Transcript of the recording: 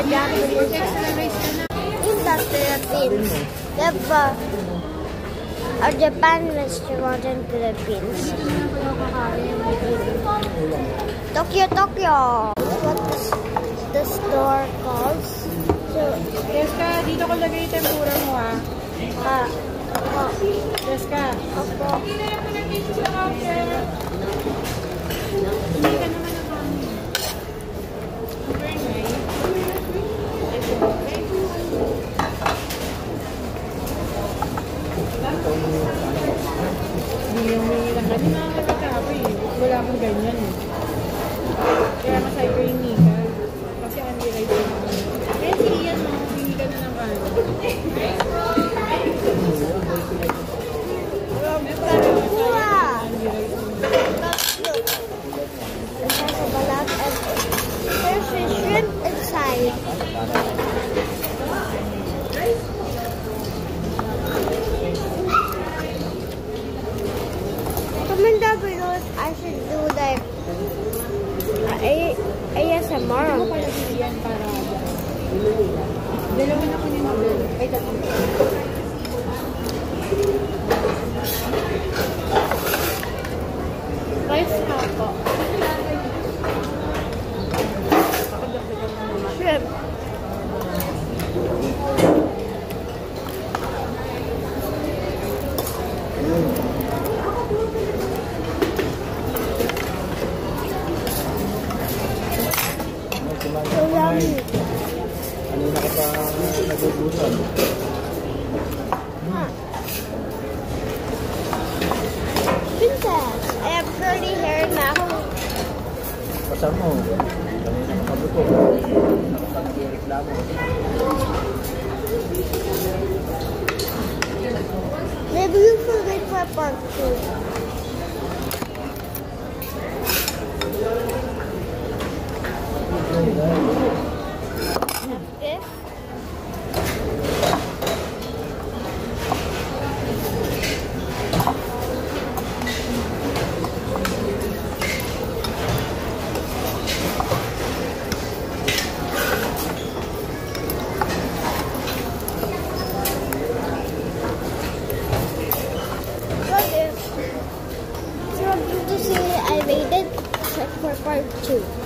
Japanese in the Philippines. They have a Japan restaurant in Philippines. Tokyo. What the store calls? So, Jessica, dito ko lagay yung tempura mo Jessica. Opo. Hindi na yung pinag-isip sa counter. Hindi ka naman ang kami. Very nice. Hindi yung may lang. Hindi na ako nagkakapo Wala akong ganyan Kaya masay ko yung nika. Kasi anti-rice yun. Kaya si Ian hindi ka na ng kanin. There's a shrimp inside. Comment down below if I should do like ASMR. Ano pala si Ian para dalawa na ko ni Mabel. Ay, tatlo. Rice ka po. Shrimp. So yummy. Kanina ka pa nagugutan. Princess, I have curly hair now. Pasal mo. Kanina makabuto. Nagreklamo. Maybe you could wait for part 2. If So I'm going to say I waited for part 2.